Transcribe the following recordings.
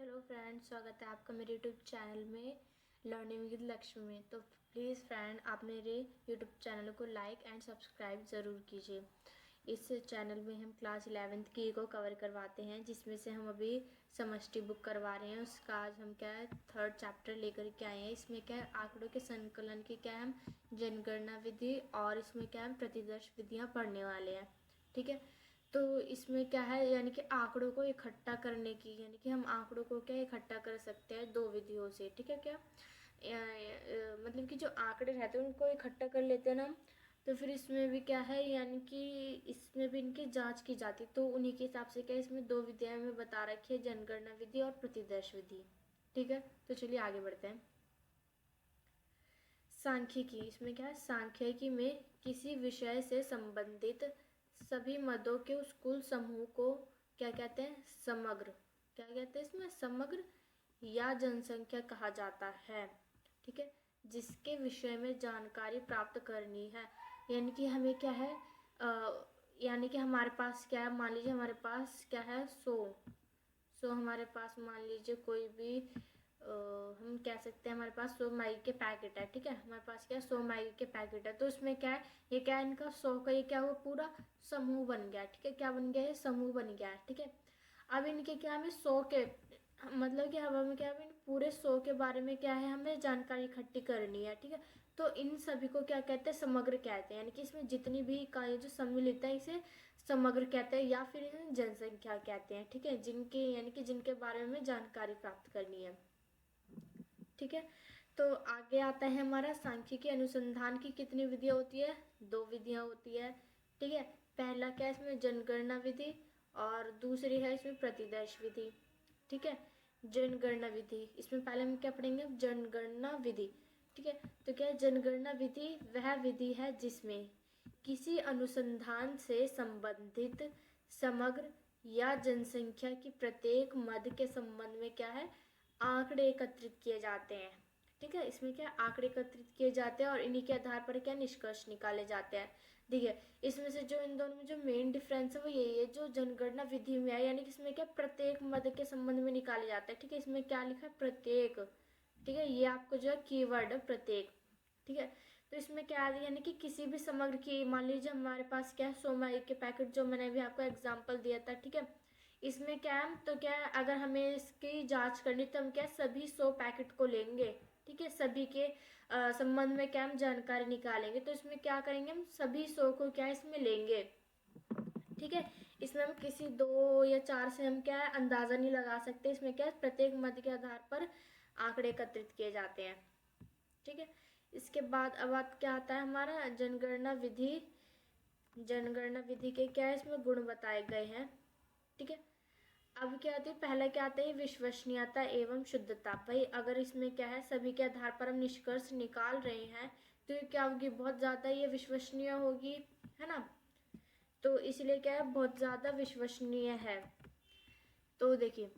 Hello friends, स्वागत है आपका मेरे यूट्यूब चैनल में लर्निंग विद लक्ष्मी में। तो प्लीज़ फ्रेंड, आप मेरे यूट्यूब चैनल को लाइक एंड सब्सक्राइब ज़रूर कीजिए। इस चैनल में हम क्लास 11th की को कवर करवाते हैं, जिसमें से हम अभी समष्टि बुक करवा रहे हैं। उसका आज हम क्या है 3rd चैप्टर लेकर के आए हैं। इसमें क्या है आंकड़ों के संकलन की क्या है हम जनगणना विधि और इसमें क्या है प्रतिदर्श विधियाँ पढ़ने वाले हैं। ठीक है, तो इसमें क्या है यानी कि आंकड़ों को इकट्ठा करने की, यानी कि हम आंकड़ों को क्या इकट्ठा कर सकते हैं 2 विधियों से। ठीक है, क्या मतलब कि जो आंकड़े रहते हैं उनको इकट्ठा कर लेते हैं ना, तो फिर इसमें भी क्या है यानी कि इसमें भी इनकी जांच की जाती है। तो उन्हीं के हिसाब से क्या इसमें 2 विधियां में बता रखी है, जनगणना विधि और प्रतिदर्श विधि। ठीक है, तो चलिए आगे बढ़ते हैं। सांख्यिकी, इसमें क्या है सांख्यिकी में किसी विषय से संबंधित सभी मदों के उस कुल समूह को क्या कहते हैं समग्र, क्या कहते हैं इसमें समग्र या जनसंख्या कहा जाता है। ठीक है, जिसके विषय में जानकारी प्राप्त करनी है। यानी कि हमें क्या है यानी कि हमारे पास क्या है, मान लीजिए हमारे पास क्या है 100 हमारे पास मान लीजिए कोई भी हम कह सकते हैं हमारे पास 100 मैगी के पैकेट है। ठीक है, हमारे पास क्या है 100 मैगी के पैकेट है। तो इसमें क्या है ये क्या है इनका 100 का ये क्या हुआ पूरा समूह बन गया। ठीक है, क्या बन गया है समूह बन गया है। ठीक है, अब इनके क्या हमें 100 के मतलब कि अब हमें क्या है पूरे 100 के बारे में क्या है हमें जानकारी इकट्ठी करनी है। ठीक है, तो इन सभी को क्या कहते हैं समग्र कहते हैं। यानी कि इसमें जितनी भी इकाइयाँ जो सम्मिलित है इसे समग्र कहते हैं या फिर इन्हें जनसंख्या कहते हैं। ठीक है, जिनके यानी कि जिनके बारे में जानकारी प्राप्त करनी है। ठीक है, तो आगे आता है हमारा सांख्यिकी अनुसंधान की कितनी विधियां होती है 2 विधियां होती है। ठीक है, पहला क्या है इसमें जनगणना विधि और दूसरी है इसमें प्रतिदर्श विधि। ठीक है, जनगणना विधि इसमें पहले हम क्या पढ़ेंगे जनगणना विधि। ठीक है, तो क्या है जनगणना विधि वह विधि है जिसमें किसी अनुसंधान से संबंधित समग्र या जनसंख्या की प्रत्येक मद के संबंध में क्या है आंकड़े एकत्रित किए जाते हैं। ठीक है, इसमें क्या आंकड़े एकत्रित किए जाते हैं और इन्हीं के आधार पर क्या निष्कर्ष निकाले जाते हैं। देखिए, इसमें से जो इन दोनों में जो मेन डिफरेंस है वो यही है जो जनगणना विधि में है, यानी कि इसमें क्या प्रत्येक मद के संबंध में निकाले जाते हैं। ठीक है, इसमें क्या लिखा है प्रत्येक। ठीक है, ये आपको जो है कीवर्ड है प्रत्येक। ठीक है, तो इसमें क्या है यानी कि किसी भी समग्र की मान लीजिए हमारे पास क्या है 100 मैगी के पैकेट जो मैंने अभी आपको एग्जाम्पल दिया था। ठीक है, इसमें क्या है तो क्या है अगर हमें इसकी जांच करनी तो हम क्या सभी 100 पैकेट को लेंगे। ठीक है, सभी के संबंध में क्या हम जानकारी निकालेंगे। तो इसमें क्या करेंगे हम सभी 100 को क्या इसमें लेंगे। ठीक है, इसमें हम किसी 2 या 4 से हम क्या है अंदाजा नहीं लगा सकते। इसमें क्या है प्रत्येक मद के आधार पर आंकड़े एकत्रित किए जाते हैं। ठीक है, इसके बाद अब बात क्या आता है हमारा जनगणना विधि। जनगणना विधि के क्या है इसमें गुण बताए गए हैं। ठीक है, अब क्या आती है पहला क्या आता है विश्वसनीयता एवं शुद्धता। भाई अगर इसमें क्या है सभी के आधार पर हम निष्कर्ष निकाल रहे हैं तो ये क्या होगी बहुत ज़्यादा ये विश्वसनीय होगी, है ना। तो इसलिए क्या है बहुत ज़्यादा विश्वसनीय है। तो देखिए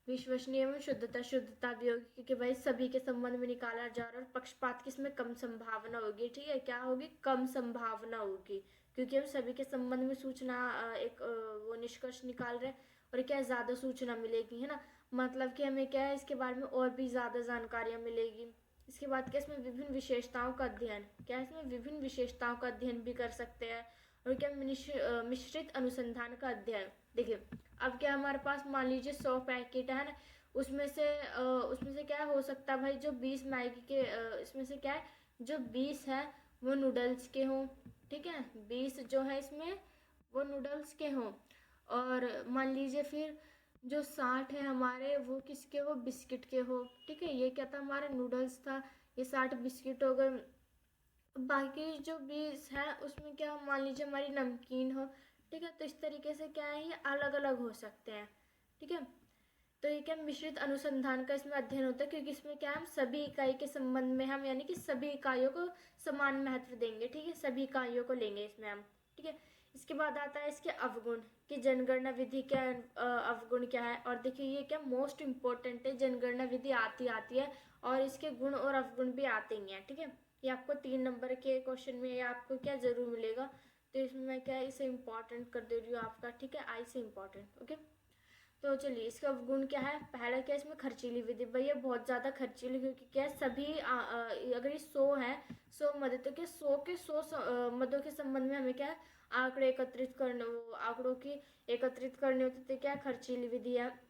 विश्वसनीय में शुद्धता भी होगी क्योंकि भाई सभी के संबंध में निकाला जा रहा है और पक्षपात की इसमें कम संभावना होगी। ठीक है, क्या होगी कम संभावना होगी क्योंकि हम सभी के संबंध में सूचना एक वो निष्कर्ष निकाल रहे हैं और क्या ज्यादा सूचना मिलेगी, है ना। मतलब कि हमें क्या है इसके बारे में और भी ज्यादा जानकारियां मिलेगी। इसके बाद क्या इसमें विभिन्न विशेषताओं का अध्ययन, क्या इसमें विभिन्न विशेषताओं का अध्ययन भी कर सकते हैं और क्या मिश्रित अनुसंधान का अध्ययन। देखिए अब क्या हमारे पास मान लीजिए 100 पैकेट है ना, उसमें से क्या हो सकता है भाई जो 20 मैगी के इसमें से क्या है जो 20 है वो नूडल्स के हों। ठीक है, 20 जो है इसमें वो नूडल्स के हों और मान लीजिए फिर जो 60 है हमारे वो किसके हो बिस्किट के हो। ठीक है, ये क्या था हमारा नूडल्स था, ये 60 बिस्किट हो गए। बाकी जो 20 है उसमें क्या मान लीजिए हमारी नमकीन हो। ठीक है, तो इस तरीके से क्या है ये अलग अलग हो सकते हैं। ठीक है, तो ये क्या मिश्रित अनुसंधान का इसमें अध्ययन होता है क्योंकि इसमें क्या हम सभी इकाई के संबंध में हम यानी कि सभी इकाइयों को समान महत्व देंगे। ठीक है, सभी इकाइयों को लेंगे इसमें हम। ठीक है, इसके बाद आता है इसके अवगुण कि जनगणना विधि क्या अवगुण क्या है। और देखिए ये क्या मोस्ट इम्पोर्टेंट है, जनगणना विधि आती है और इसके गुण और अवगुण भी आते ही हैं। ठीक है, ये आपको 3 नंबर के क्वेश्चन में ये आपको क्या जरूर मिलेगा। तो इसमें मैं क्या इसे इम्पोर्टेंट कर दे रही हूँ आपका। ठीक है, आई से इम्पोर्टेंट। ओके, तो चलिए इसका अवगुण क्या है। पहला क्या है इसमें खर्चीली विधि। भैया बहुत ज़्यादा खर्चीली, क्योंकि क्या है सभी अगर ये 100 है, 100 मद, तो क्या 100 के 100 मदों के संबंध में हमें क्या है आंकड़े एकत्रित करने, आंकड़ों की एकत्रित करने होते थे, क्या खर्चीली विधि है।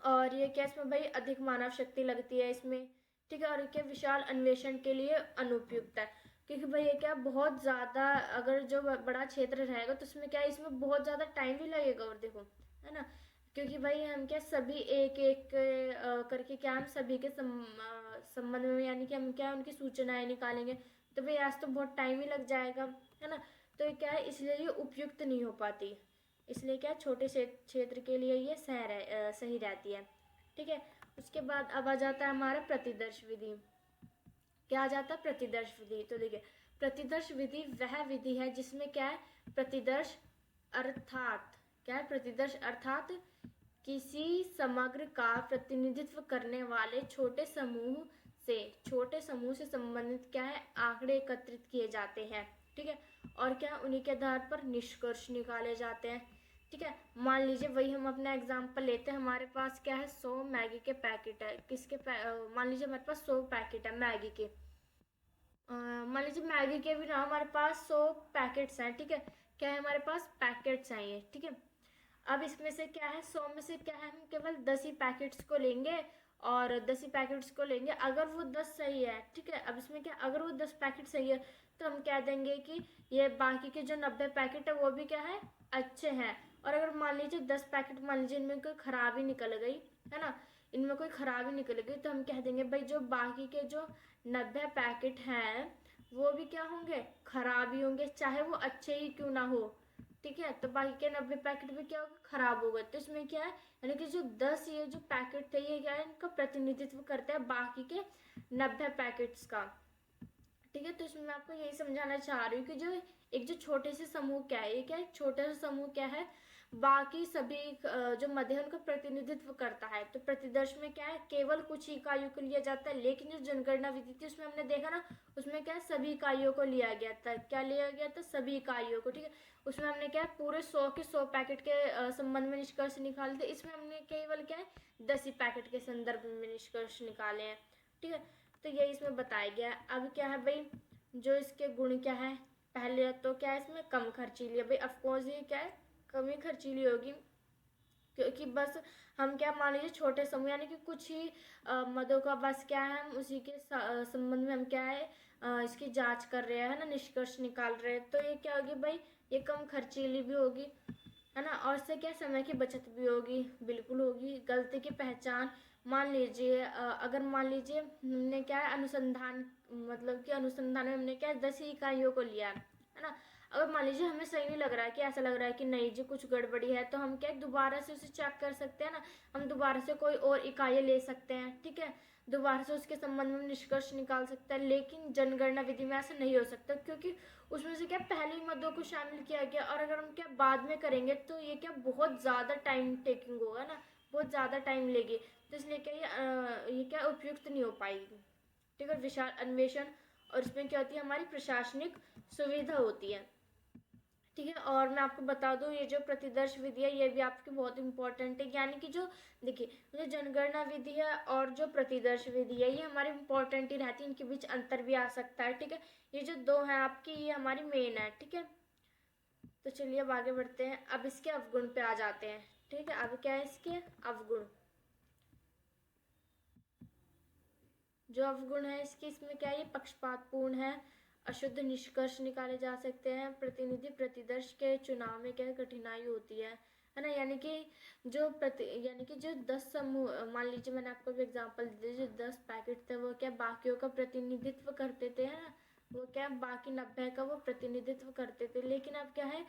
और ये क्या इसमें भाई अधिक मानव शक्ति लगती है इसमें, ठीक है। और क्या विशाल अन्वेषण के लिए अनुपयुक्त है, क्योंकि भाई ये क्या बहुत ज़्यादा अगर जो बड़ा क्षेत्र रहेगा तो उसमें क्या है इसमें बहुत ज़्यादा टाइम भी लगेगा। और देखो है ना, क्योंकि भाई हम क्या सभी एक एक करके क्या हम सभी के संबंध में, यानी कि हम क्या उनकी सूचनाएं निकालेंगे, तो भाई आज तो बहुत टाइम ही लग जाएगा, है ना। तो ये क्या है इसलिए ये उपयुक्त नहीं हो पाती, इसलिए क्या छोटे से क्षेत्र के लिए ये सही रहती है, ठीक है। उसके बाद अब आ जाता है हमारा प्रतिदर्श विधि। क्या आ जाता है प्रतिदर्श विधि। तो देखिए प्रतिदर्श विधि वह विधि है जिसमें क्या है प्रतिदर्श अर्थात, क्या है प्रतिदर्श अर्थात किसी समग्र का प्रतिनिधित्व करने वाले छोटे समूह से संबंधित क्या है आंकड़े एकत्रित किए जाते हैं, ठीक है। और क्या उन्हीं के आधार पर निष्कर्ष निकाले जाते हैं, ठीक है। मान लीजिए वही हम अपना एग्जांपल लेते हैं, हमारे पास क्या है 100 मैगी के पैकेट है, मान लीजिए हमारे पास 100 पैकेट है मैगी के। मान लीजिए मैगी के भी ना हमारे पास 100 पैकेट्स हैं, ठीक है। क्या है हमारे पास पैकेट्स हैं ये, ठीक है। अब इसमें से क्या है 100 में से क्या है हम केवल 10 ही पैकेट्स को लेंगे, और 10 ही पैकेट्स को लेंगे अगर वो 10 सही है, ठीक है। अब इसमें क्या अगर वो 10 पैकेट सही है तो हम कह देंगे कि ये बाकी के जो 90 पैकेट है वो भी क्या है अच्छे हैं। और अगर मान लीजिए 10 पैकेट मान लीजिए इनमें कोई खराबी निकल गई, है ना, इनमें कोई खराबी निकल गई, तो हम कह देंगे भाई जो बाकी के जो 90 पैकेट हैं वो भी क्या होंगे खराब ही होंगे, चाहे वो अच्छे ही क्यों ना हो, ठीक है। तो बाकी के 90 पैकेट भी क्या होगा खराब हो गए। तो इसमें क्या है यानी कि जो 10 ये जो पैकेट थे ये क्या है इनका प्रतिनिधित्व करते हैं बाकी के 90 पैकेट्स का, ठीक है। तो इसमें मैं आपको यही समझाना चाह रही हूँ कि जो एक जो छोटे से समूह क्या है, ये क्या है छोटा सा समूह क्या है बाकी सभी जो मध्य है उनका प्रतिनिधित्व करता है। तो प्रतिदर्श में क्या है केवल कुछ ही इकाइयों को लिया जाता है, लेकिन जो जनगणना विधि थी उसमें हमने देखा ना उसमें क्या है सभी इकाइयों को लिया गया था। क्या लिया गया था सभी इकाइयों को, ठीक है। उसमें हमने क्या है पूरे 100 के 100 पैकेट के संबंध में निष्कर्ष निकाले थे, इसमें हमने केवल क्या है 10 ही पैकेट के संदर्भ में निष्कर्ष निकाले हैं, ठीक है। तो यही इसमें बताया गया है। अब क्या है भाई जो इसके गुण क्या है, पहले तो क्या है इसमें कम खर्चीली है, भाई ऑफकोर्स ये क्या है कम ही खर्चीली होगी, क्योंकि बस हम क्या मान लीजिए छोटे समूह यानी कि कुछ ही मदों का बस क्या है हम उसी के संबंध में हम क्या है इसकी जांच कर रहे हैं, है ना, निष्कर्ष निकाल रहे हैं। तो ये क्या होगी भाई ये कम खर्चीली भी होगी, है ना। और इससे क्या समय की बचत भी होगी, बिल्कुल होगी। गलती की पहचान, मान लीजिए अगर मान लीजिए हमने क्या है अनुसंधान, मतलब कि अनुसंधान में हमने क्या है 10 ही इकाइयों को लिया है ना। अगर मान लीजिए हमें सही नहीं लग रहा है कि ऐसा लग रहा है कि नहीं जी कुछ गड़बड़ी है, तो हम क्या दोबारा से उसे चेक कर सकते हैं ना, हम दोबारा से कोई और इकाइयाँ ले सकते हैं, ठीक है। दोबारा से उसके संबंध में निष्कर्ष निकाल सकते हैं। लेकिन जनगणना विधि में ऐसा नहीं हो सकता, क्योंकि उसमें से क्या पहले ही मदों को शामिल किया गया, और अगर हम क्या बाद में करेंगे तो ये क्या बहुत ज़्यादा टाइम टेकिंग होगा ना, बहुत ज़्यादा टाइम लेगी। तो इसलिए क्या ये क्या उपयुक्त नहीं हो पाएगी, ठीक है। विशाल अन्वेषण, और इसमें क्या होती है हमारी प्रशासनिक सुविधा होती है, ठीक है। और मैं आपको बता दूं ये जो प्रतिदर्श विधि है ये भी आपकी बहुत इंपॉर्टेंट है, यानी कि जो देखिए जो जनगणना विधि है और जो प्रतिदर्श विधि है ये हमारी इंपॉर्टेंट ही रहती है, इनके बीच अंतर भी आ सकता है, ठीक है। ये जो दो हैं आपकी ये हमारी मेन है, ठीक है। तो चलिए अब आगे बढ़ते हैं, अब इसके अवगुण पे आ जाते हैं, ठीक है। अब क्या है इसके अवगुण, जो अवगुण है इसकी इसमें क्या है ये पक्षपातपूर्ण है, अशुद्ध निष्कर्ष निकाले जा सकते हैं, प्रतिनिधि प्रतिदर्श के चुनाव में क्या कठिनाई होती है ना। यानी कि यानी कि जो 10 समूह मान लीजिए मैंने आपको भी एग्जांपल दिया जो 10 पैकेट थे वो क्या बाकियों का प्रतिनिधित्व करते थे, है ना, वो क्या बाकी 90 का वो प्रतिनिधित्व करते थे। लेकिन अब क्या है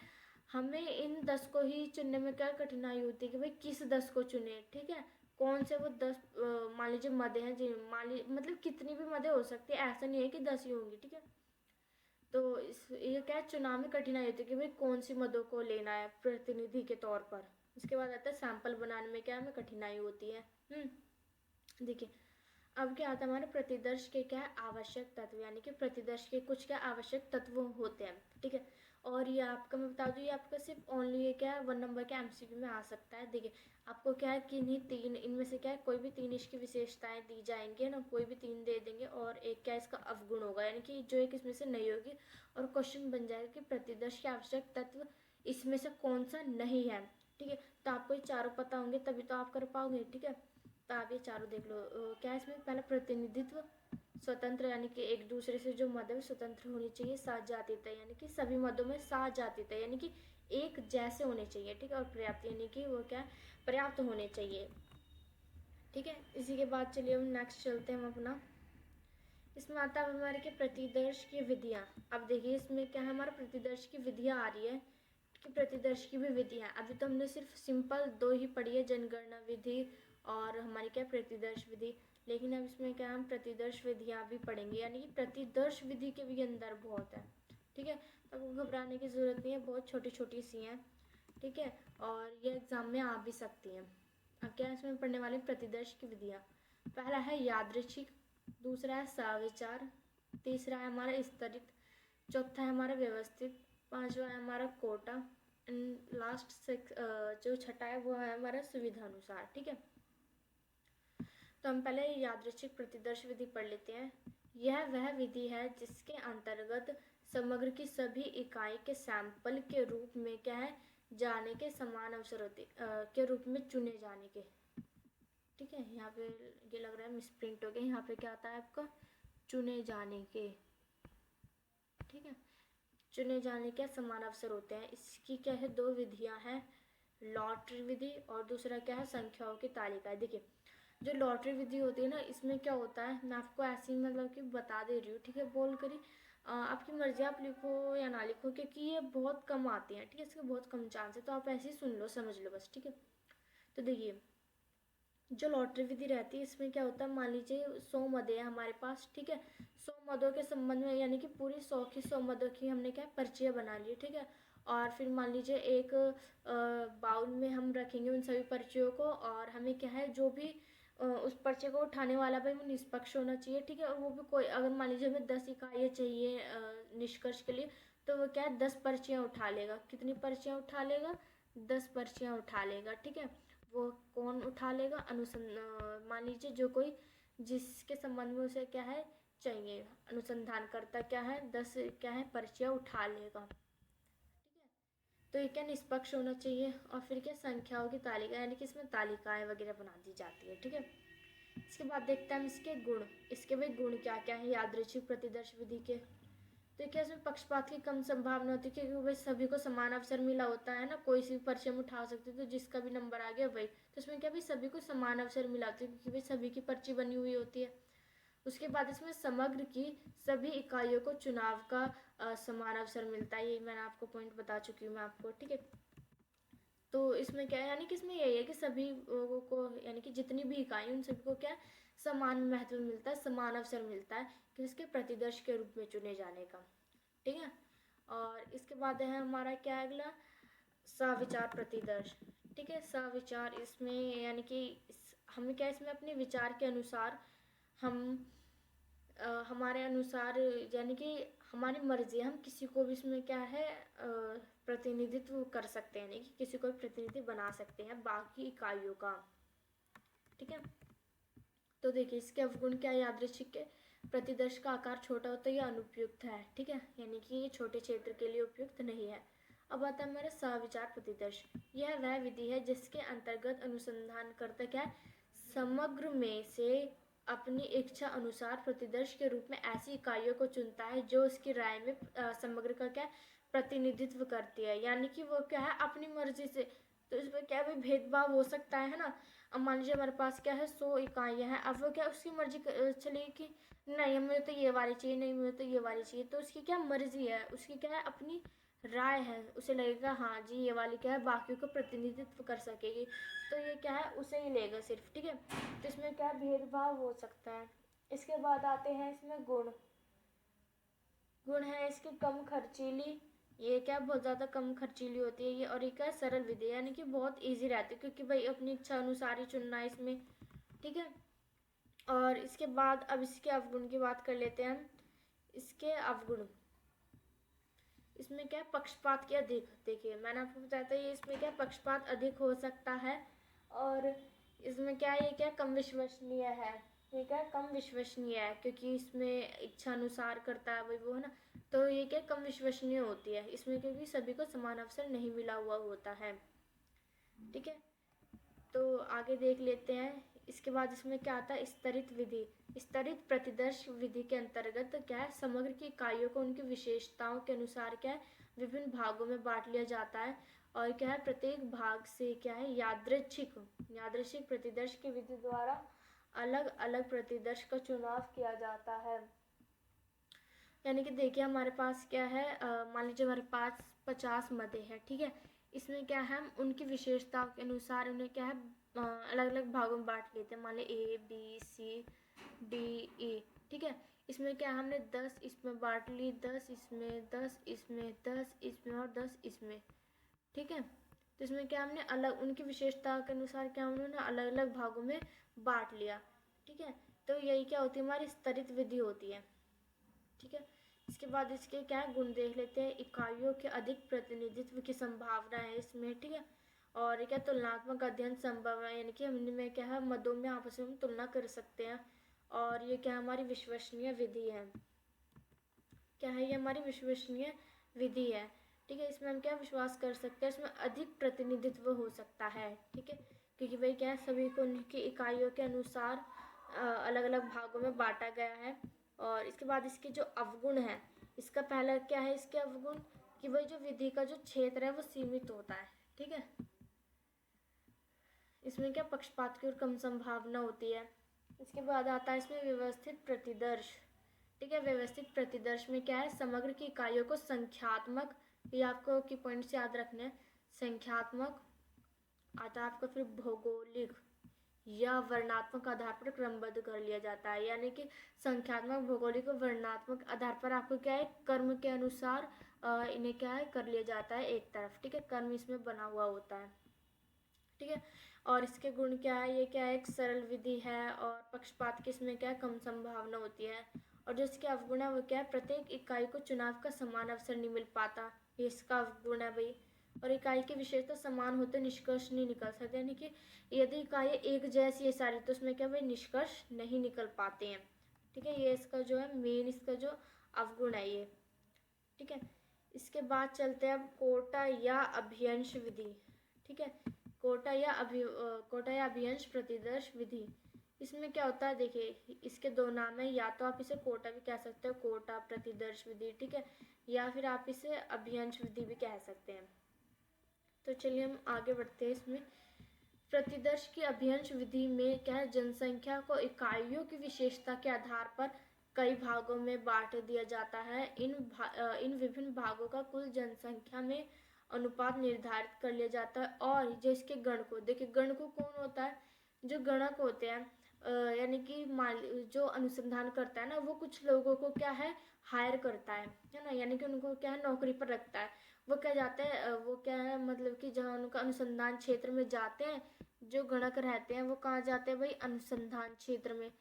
हमें इन 10 को ही चुनने में क्या कठिनाई होती है कि भाई किस 10 को चुने, ठीक है। कौन से वो 10 मान लीजिए मदे हैं जी, मान लीजिए मतलब कितनी भी मदे हो सकती है, ऐसा नहीं है कि 10 ही होंगी, ठीक है। तो ये क्या चुनाव में कठिनाई होती है कि भाई कौन सी मदों को लेना है प्रतिनिधि के तौर पर। इसके बाद आता है सैंपल बनाने में क्या हमें कठिनाई होती है। देखिए अब क्या आता है हमारे प्रतिदर्श के क्या आवश्यक तत्व, यानी कि प्रतिदर्श के कुछ क्या आवश्यक तत्व होते हैं, ठीक है। और ये आपका मैं बता दूँ, ये आपका सिर्फ ओनली ये क्या है 1 नंबर के एमसीक्यू में आ सकता है। देखिए आपको क्या है कि इन्हीं तीन इनमें से क्या है कोई भी तीन इसकी विशेषताएं दी जाएंगी ना, कोई भी तीन दे देंगे और एक क्या इसका अवगुण होगा, यानी कि जो एक इसमें से नहीं होगी। और क्वेश्चन बन जाएगा कि प्रतिदर्श के आवश्यक तत्व इसमें से कौन सा नहीं है। ठीक है, तो आपको ये चारों पता होंगे तभी तो आप कर पाओगे। ठीक है, तो आप ये चारों देख लो। क्या है इसमें पहला प्रतिनिधित्व स्वतंत्र, यानी कि एक दूसरे से जो मद है स्वतंत्र होनी चाहिए। साथ जातीयता, यानी कि सभी मदों में साथ जातीयता, यानी कि एक जैसे होने चाहिए। ठीक है, और पर्याप्त, यानी कि वो क्या पर्याप्त होने चाहिए। ठीक है, इसी के बाद चलिए हम नेक्स्ट चलते हैं हम अपना। इसमें आता है हमारे के प्रतिदर्श की विधियाँ। अब देखिए इसमें क्या है, हमारा प्रतिदर्श की विधियाँ आ रही है कि प्रतिदर्श की भी विधियाँ। अभी तो हमने सिर्फ सिंपल दो ही पढ़ी है, जनगणना विधि और हमारी क्या प्रतिदर्श विधि। लेकिन अब इसमें क्या हम प्रतिदर्श विधियाँ भी पढ़ेंगे, यानी कि प्रतिदर्श विधि के भी अंदर बहुत है। ठीक है, तो आपको घबराने की ज़रूरत नहीं है, बहुत छोटी छोटी सी हैं। ठीक है, और ये एग्ज़ाम में आ भी सकती हैं। अब क्या इसमें पढ़ने वाले प्रतिदर्श की विधियाँ। पहला है यादृच्छिक, दूसरा है सविचार, तीसरा है हमारा स्तरित, चौथा है हमारा व्यवस्थित, पांचवा है हमारा कोटा, एंड लास्ट जो छठा है वो है हमारा सुविधा अनुसार। ठीक है, तो हम पहले यादृच्छिक प्रतिदर्श विधि पढ़ लेते हैं। यह वह विधि है जिसके अंतर्गत समग्र की सभी इकाई के सैंपल के रूप में क्या है जाने के समान अवसर होते के रूप में चुने जाने के। ठीक है, यहाँ पे ये लग रहा है मिसप्रिंट हो गया, यहाँ पे क्या आता है आपका चुने जाने के। ठीक है, चुने जाने के समान अवसर होते हैं। इसकी क्या है दो विधियां हैं, लॉटरी विधि और दूसरा क्या है संख्याओं की तालिका। देखिए जो लॉटरी विधि होती है ना, इसमें क्या होता है मैं आपको ऐसे ही मतलब कि बता दे रही हूँ। ठीक है, बोल करी आपकी मर्जी, आप लिखो या ना लिखो, क्योंकि ये बहुत कम आती हैं। ठीक है, इसके बहुत कम चांस है, तो आप ऐसे ही सुन लो समझ लो बस। ठीक है, तो देखिए जो लॉटरी विधि रहती है इसमें क्या होता है, मान लीजिए 100 मदे हैं हमारे पास। ठीक है, 100 मदों के संबंध में, यानी कि पूरी 100 की 100 मदों की हमने क्या पर्चियाँ बना ली। ठीक है, और फिर मान लीजिए एक बाउल में हम रखेंगे उन सभी पर्चियों को, और हमें क्या है जो भी उस पर्चे को उठाने वाला भाई वो निष्पक्ष होना चाहिए। ठीक है, और वो भी कोई अगर मान लीजिए हमें 10 इकाइयाँ चाहिए निष्कर्ष के लिए, तो वो क्या है 10 पर्चियाँ उठा लेगा। कितनी पर्चियाँ उठा लेगा, 10 पर्चियाँ उठा लेगा। ठीक है, वो कौन उठा लेगा, मान लीजिए जो कोई जिसके संबंध में उसे क्या है चाहिए, अनुसंधान करता क्या है 10 क्या है पर्चियाँ उठा लेगा। ठीक है, तो ये क्या निष्पक्ष होना चाहिए। और फिर क्या संख्याओं की तालिका, यानी कि इसमें तालिकाएं वगैरह बना दी जाती है। ठीक है, इसके बाद देखते हैं हम इसके गुण। इसके भाई गुण क्या क्या है यादृच्छिक प्रतिदर्श विधि के। तो क्या इसमें पक्षपात की कम संभावना होती है, क्योंकि भाई सभी को समान अवसर मिला होता है ना, कोई सी पर्चे में उठा सकते तो जिसका भी नंबर आ गया भाई, तो इसमें क्या भाई सभी को समान अवसर मिला होता है, क्योंकि भाई सभी की पर्ची बनी हुई होती है। उसके बाद इसमें समग्र की सभी इकाइयों को चुनाव का समान अवसर मिलता है, ये मैंने आपको पॉइंट बता चुकी हूँ मैं आपको। ठीक है, तो इसमें क्या है, यानी कि इसमें यही है कि सभी लोगों को, यानी कि जितनी भी इकाई उन सभी को क्या समान महत्व मिलता है, समान अवसर मिलता है कि इसके प्रतिदर्श के रूप में चुने जाने का। ठीक है, और इसके बाद है हमारा क्या अगला सविचार प्रतिदर्श। ठीक है, सविचार इसमें यानी कि हमें क्या इसमें अपने विचार के अनुसार हम हमारे अनुसार, यानी कि हमारी मर्जी हम किसी को भी इसमें क्या है प्रतिनिधित्व कर सकते हैं, यानी कि किसी को भी प्रतिनिधि बना सकते हैं बाकी इकाइयों का। ठीक है, तो देखिए इसके अवगुण क्या यादृच्छिक के प्रतिदर्श का आकार छोटा होता है या अनुपयुक्त है। ठीक है, यानी कि ये छोटे क्षेत्र के लिए उपयुक्त नहीं है। अब आता है हमारा सविचार प्रतिदर्श। यह वह विधि है जिसके अंतर्गत अनुसंधान करता क्या समग्र में से अपनी इच्छा अनुसार प्रतिदर्श के रूप में ऐसी इकाइयों को चुनता है जो उसकी राय में समग्र का क्या प्रतिनिधित्व करती है, यानी कि वो क्या है अपनी मर्जी से। तो इसमें क्या भी भेदभाव हो सकता है ना। अब मान लीजिए हमारे पास क्या है 100 इकाइयाँ हैं, अब वो क्या उसकी मर्जी चलेगी कि नहीं मुझे तो ये वाली चाहिए, नहीं मुझे तो ये वाली चाहिए, तो उसकी क्या मर्जी है, उसकी क्या है अपनी राय है, उसे लगेगा हाँ जी ये वाली क्या है बाकियों का प्रतिनिधित्व कर सकेगी, तो ये क्या है उसे ही लेगा सिर्फ। ठीक है, तो इसमें क्या भेदभाव हो सकता है। इसके बाद आते हैं इसमें गुण। गुण है इसकी कम खर्चीली, ये क्या बहुत ज़्यादा कम खर्चीली होती है ये, और ये क्या सरल विधि है, यानी कि बहुत इजी रहती है, क्योंकि भाई अपनी इच्छा अनुसार ही चुनना है इसमें। ठीक है, और इसके बाद अब इसके अवगुण की बात कर लेते हैं हम। इसके अवगुण, इसमें क्या है, पक्षपात की अधिक, देखिए मैंने आपको बताया था ये इसमें क्या पक्षपात अधिक हो सकता है, और इसमें क्या है, ये क्या कम विश्वसनीय है, ये क्या कम विश्वसनीय है क्योंकि इसमें इच्छा अनुसार करता है वही वो है ना, तो ये क्या कम विश्वसनीय होती है इसमें क्योंकि सभी को समान अवसर नहीं मिला हुआ होता है। ठीक है, तो आगे देख लेते हैं। इसके बाद इसमें क्या आता है, स्तरित विधि। स्तरित प्रतिदर्श विधि के अंतर्गत क्या है, समग्र की इकाइयों को उनकी विशेषताओं के अनुसार क्या है विभिन्न भागों में बांट लिया जाता है, और क्या है प्रत्येक भाग से क्या है यादृच्छिक यादृच्छिक प्रतिदर्श की विधि द्वारा अलग अलग प्रतिदर्श का चुनाव किया जाता है। यानी कि देखिए हमारे पास क्या है, मान लीजिए हमारे पास 50 मदे हैं, ठीक है, इसमें क्या है हम उनकी विशेषताओं के अनुसार उन्हें क्या है अलग अलग भागों में बांट लेते हैं, मान ली A B C D E, ठीक है। इसमें क्या हमने 10 इसमें बांट ली, 10 इसमें, 10 इसमें, 10 इसमें और 10 इसमें, ठीक है। तो इसमें क्या हमने अलग उनकी विशेषताओं के अनुसार क्या उन्होंने अलग अलग भागों में बांट लिया, ठीक है। तो यही क्या होती है, हमारी स्तरित विधि होती है, ठीक है। इसके बाद इसके क्या है गुण देख लेते हैं। इकाइयों के अधिक प्रतिनिधित्व की संभावना है इसमें, ठीक है। और क्या तुलनात्मक अध्ययन संभव है, यानी कि हमने क्या है मदों में आपस में तुलना कर सकते हैं, और ये क्या हमारी विश्वसनीय विधि है, क्या है ये हमारी विश्वसनीय विधि है, ठीक है। इसमें हम क्या विश्वास कर सकते हैं, इसमें अधिक प्रतिनिधित्व हो सकता है, ठीक है, क्योंकि भाई क्या है सभी को उनकी इकाइयों के अनुसार अलग अलग भागों में बांटा गया है। और इसके बाद इसके जो अवगुण है, इसका पहला क्या है, इसके अवगुण कि वही जो विधि का जो क्षेत्र है वो सीमित होता है, ठीक है। इसमें क्या पक्षपात की और कम संभावना होती है। इसके बाद आता है इसमें व्यवस्थित प्रतिदर्श, ठीक है। व्यवस्थित प्रतिदर्श में क्या है, समग्र की इकाइयों को संख्यात्मक, ये आपको की पॉइंट्स याद रखने हैं, संख्यात्मक आता है आपका, फिर भौगोलिक या वर्णात्मक आधार पर क्रमबद्ध कर लिया जाता है। यानी कि संख्यात्मक, भौगोलिक और वर्णात्मक आधार पर आपको क्या है कर्म के अनुसार इन्हें क्या है कर लिया जाता है एक तरफ, ठीक है, कर्म इसमें बना हुआ होता है, ठीक है। और इसके गुण क्या है, ये क्या है एक सरल विधि है, और पक्षपात की इसमें क्या है कम संभावना होती है। और जो इसके अवगुण है वो क्या है, प्रत्येक इकाई को चुनाव का समान अवसर नहीं मिल पाता, ये इसका अवगुण है भाई। और इकाई की विशेषता समान होते निष्कर्ष नहीं निकल सकते, यानी कि यदि इकाई एक जैसी है सारी तो उसमें क्या भाई निष्कर्ष नहीं निकल पाते हैं, ठीक है। ये इसका जो है मेन इसका जो अवगुण है ये, ठीक है। इसके बाद चलते हैं अब कोटा या अभियंश विधि, ठीक है। कोटा या अभियंश प्रतिदर्श विधि, इसमें क्या होता है, देखिए इसके दो नाम है, या तो आप इसे कोटा भी कह सकते हो, कोटा प्रतिदर्श विधि, ठीक है, या फिर आप इसे अभियंश विधि भी कह सकते हैं। तो चलिए हम आगे बढ़ते हैं। इसमें प्रतिदर्श की अभियंश विधि में क्या है, जनसंख्या को इकाइयों की विशेषता के आधार पर कई भागों में बांट दिया जाता है। इन विभिन्न भागों का कुल जनसंख्या में अनुपात निर्धारित कर लिया जाता है। और जो इसके गण को देखिए, गण को कौन होता है, जो गणक होते हैं, यानी कि जो अनुसंधान करता है ना, वो कुछ लोगों को क्या है हायर करता है ना, यानी कि उनको क्या है नौकरी पर रखता है। वो क्या जाते हैं, वो क्या है मतलब कि जहाँ उनका अनुसंधान क्षेत्र में जाते हैं, जो गणक रहते हैं वो कहाँ जाते हैं भाई, अनुसंधान क्षेत्र में,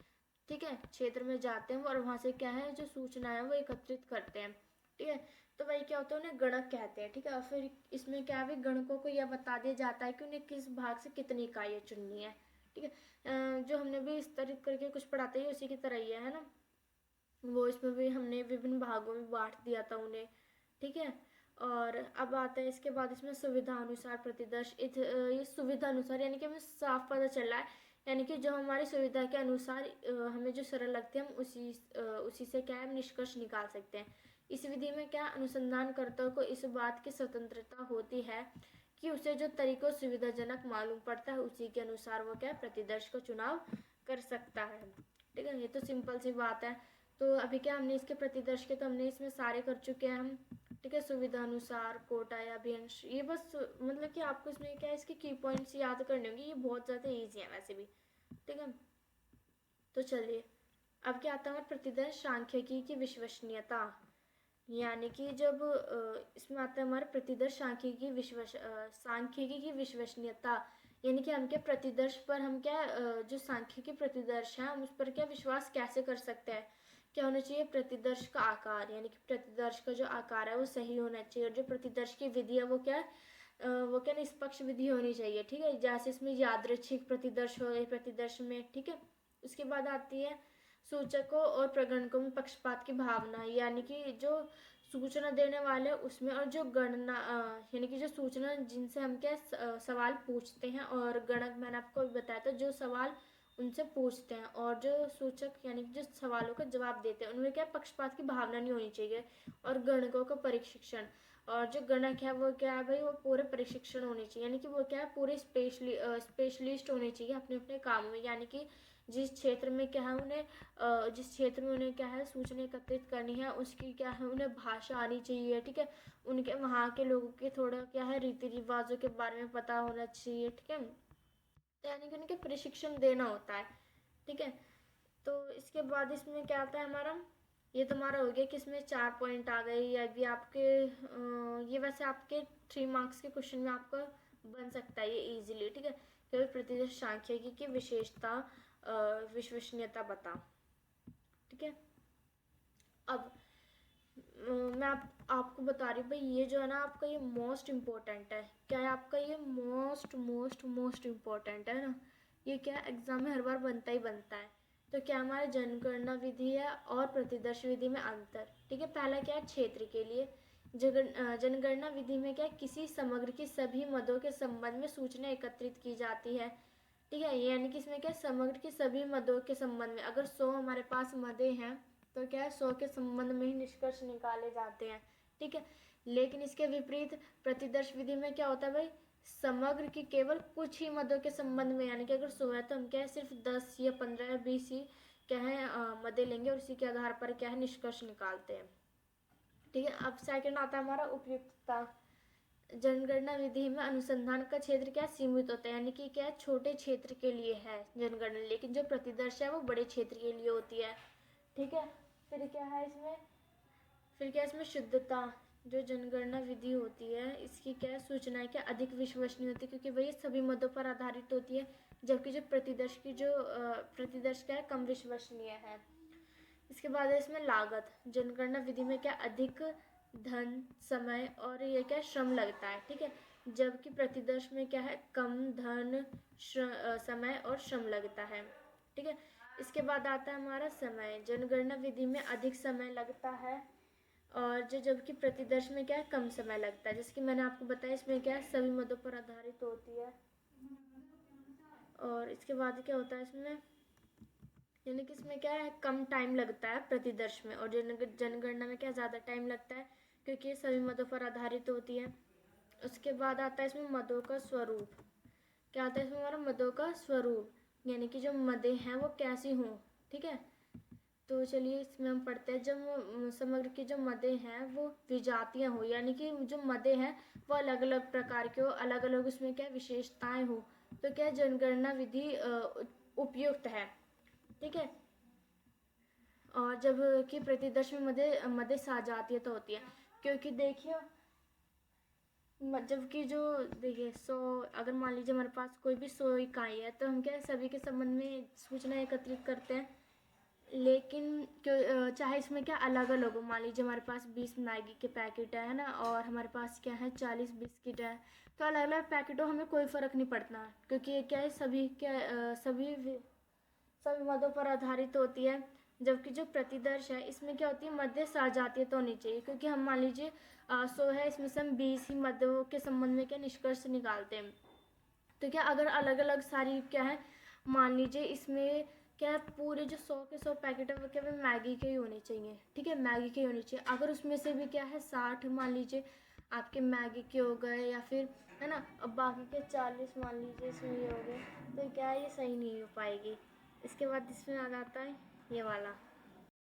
ठीक है, क्षेत्र में जाते हैं और वहाँ से क्या है जो सूचनाएं वो एकत्रित करते हैं, ठीक है। तो वही क्या होता है, उन्हें गणक कहते हैं, ठीक है। और फिर इसमें क्या है, गणकों को यह बता दिया जाता है कि उन्हें किस भाग से कितनी इकाइयाँ चुननी है, ठीक है। जो हमने भी स्तरित करके कुछ पढ़ाते ही उसी की तरह ही है ना, वो इसमें भी हमने विभिन्न भागों में बांट दिया था उन्हें, ठीक है। और अब आता है इसके बाद इसमें सुविधा अनुसार प्रतिदर्श, ये सुविधा अनुसार यानी कि हमें साफ पता चल रहा है, यानी कि जो हमारी सुविधा के अनुसार हमें जो सरल लगते हैं हम उसी से क्या है हम निष्कर्ष निकाल सकते हैं। इस विधि में क्या अनुसंधानकर्ता को इस बात की स्वतंत्रता होती है कि उसे जो तरीकों सुविधाजनक मालूम पड़ता है उसी के अनुसार वो क्या प्रतिदर्श का चुनाव कर सकता है, ठीक है। ये तो सिंपल सी बात है। तो अभी क्या हमने इसके प्रतिदर्श के तो हमने इसमें सारे कर चुके हैं हम, ठीक है। सुविधा अनुसार, कोटा या अभियंश, ये बस मतलब कि आपको इसमें क्या है इसके की पॉइंट्स याद करने होंगे, ये बहुत ज़्यादा ईजी है वैसे भी, ठीक है। तो चलिए अब क्या आता है प्रतिदर्श सांख्यिकी की विश्वसनीयता, यानी कि जब इसमें आता है हमारे प्रतिदर्श सांख्यिकी की विश्वसनीयता, यानी कि हम क्या प्रतिदर्श पर हम क्या जो सांख्यिकी प्रतिदर्श है हम उस पर क्या विश्वास कैसे कर सकते हैं क्या होना चाहिए, प्रतिदर्श का आकार, यानी कि प्रतिदर्श का जो आकार है वो सही होना चाहिए, और जो प्रतिदर्श की विधि है वो क्या वो क्या निष्पक्ष विधि होनी चाहिए। ठीक है, जैसे इसमें यादृच्छिक प्रतिदर्श हो प्रतिदर्श में। ठीक है, उसके बाद आती है सूचकों और प्रगणकों में पक्षपात की भावना, यानी कि जो सूचना देने वाले उसमें और जो गणना यानी कि जो सूचना जिनसे हम क्या सवाल पूछते हैं, और गणक मैंने आपको बताया था जो सवाल उनसे पूछते हैं, और जो सूचक यानी कि जिस सवालों का जवाब देते हैं उनमें क्या पक्षपात की भावना नहीं होनी चाहिए। और गणकों का प्रशिक्षण, और जो गणक है वो क्या है भाई, वो पूरे प्रशिक्षण होने चाहिए, यानी कि वो क्या है पूरे स्पेशलिस्ट होने चाहिए अपने अपने काम में, यानी कि जिस क्षेत्र में क्या है उन्हें जिस क्षेत्र में उन्हें क्या है सूचना एकत्रित करनी है उसकी क्या है उन्हें भाषा आनी चाहिए। ठीक है, उनके वहाँ के लोगों के थोड़ा क्या है रीति रिवाजों के बारे में पता होना चाहिए। ठीक है, तो यानी कि उनके प्रशिक्षण देना होता है। ठीक है, तो इसके बाद इसमें क्या आता है हमारा, ये तुम्हारा हो गया कि इसमें 4 पॉइंट आ गए। ये अभी आपके ये वैसे आपके 3 मार्क्स के क्वेश्चन में आपका बन सकता है ये इजीली। ठीक है, केवल प्रतिदर्श सांख्यिकी की विशेषता विश्वसनीयता बता। ठीक है, अब मैं आपको बता रही हूँ भाई, ये जो है ना आपका ये मोस्ट इम्पोर्टेंट है। क्या है आपका ये मोस्ट मोस्ट मोस्ट इम्पोर्टेंट है ना, ये क्या एग्जाम में हर बार बनता ही बनता है। तो क्या हमारे जनगणना विधि है और प्रतिदर्श विधि में अंतर। ठीक है, पहला क्या है क्षेत्र के लिए, जनगणना विधि में क्या किसी समग्र की सभी मदों के संबंध में सूचना एकत्रित की जाती है। ठीक है, यानी कि इसमें क्या समग्र की सभी मदों के संबंध में, अगर 100 हमारे पास मदे हैं तो क्या है 100 के संबंध में ही निष्कर्ष निकाले जाते हैं। ठीक है, लेकिन इसके विपरीत प्रतिदर्श विधि में क्या होता है भाई, समग्र की केवल कुछ ही मदों के संबंध में, यानी कि अगर 100 है तो हम क्या है सिर्फ 10 या 15 या 20 ही क्या है मदे लेंगे, और उसी के आधार पर क्या है निष्कर्ष निकालते हैं। ठीक है, अब सेकंड आता है हमारा उपयुक्तता। जनगणना विधि में अनुसंधान का क्षेत्र क्या सीमित होता है, यानी कि क्या छोटे क्षेत्र के लिए है जनगणना, लेकिन जो प्रतिदर्श है वो बड़े क्षेत्र के लिए होती है। ठीक है, फिर क्या है इसमें, फिर क्या इसमें शुद्धता, जो जनगणना विधि होती है इसकी क्या सूचनाएं क्या अधिक विश्वसनीय होती है, क्योंकि वही सभी मदों पर आधारित होती है, जबकि जो प्रतिदर्श क्या है कम विश्वसनीय है। इसके बाद है इसमें लागत, जनगणना विधि में क्या अधिक धन समय और ये क्या श्रम लगता है। ठीक है, जबकि प्रतिदर्श में क्या है कम धन समय और श्रम लगता है। ठीक है, इसके बाद आता है हमारा समय, जनगणना विधि में अधिक समय लगता है, और जो जबकि प्रतिदर्श में क्या है कम समय लगता है। जैसे कि मैंने आपको बताया इसमें क्या है सभी मदों पर आधारित होती है। और इसके बाद क्या होता है इसमें, यानी कि इसमें क्या है कम टाइम लगता है प्रतिदर्श में, और जनगणना में क्या ज़्यादा टाइम लगता है, क्योंकि ये सभी मदों पर आधारित होती है। उसके बाद आता है इसमें मदों का स्वरूप। क्या आता है इसमें हमारा मदों का स्वरूप, यानी कि जो मदें हैं वो कैसी हों। ठीक है, तो चलिए इसमें हम पढ़ते हैं, जब समग्र की जो मदें हैं वो विजातीय हो, यानी कि जो मदें हैं वो अलग अलग प्रकार के हो, अलग अलग उसमें क्या विशेषताएं हो, तो क्या जनगणना विधि उपयुक्त है। ठीक है, और जब कि प्रतिदर्श में मदे सजातीय तो होती है, क्योंकि देखिए जबकि जो देखिए 100, अगर मान लीजिए हमारे पास कोई भी 100 इकाई है तो हम क्या सभी के संबंध में सूचना एकत्रित करते हैं, लेकिन चाहे इसमें क्या अलग अलग हो, मान लीजिए हमारे पास 20 मैगी के पैकेट है ना, और हमारे पास क्या है 40 बिस्किट है, तो अलग अलग पैकेटों हमें कोई फ़र्क नहीं पड़ता, क्योंकि ये क्या है सभी मदों पर आधारित होती है। जबकि जो प्रतिदर्श है इसमें क्या होती है मध्य सजातीय तो होनी चाहिए, क्योंकि हम मान लीजिए 100 है इसमें से हम 20 ही मदों के संबंध में क्या निष्कर्ष निकालते हैं। तो क्या अगर अलग अलग सारी क्या है, मान लीजिए इसमें क्या है पूरे जो 100 के 100 पैकेट है वो क्या मैगी के ही होने चाहिए। ठीक है, मैगी के ही होने चाहिए। अगर उसमें से भी क्या है 60 मान लीजिए आपके मैगी के हो गए, या फिर है ना, अब बाकी के 40 मान लीजिए इसमें ये हो गए, तो क्या है ये सही नहीं हो पाएगी। इसके बाद इसमें आ जाता है ये वाला,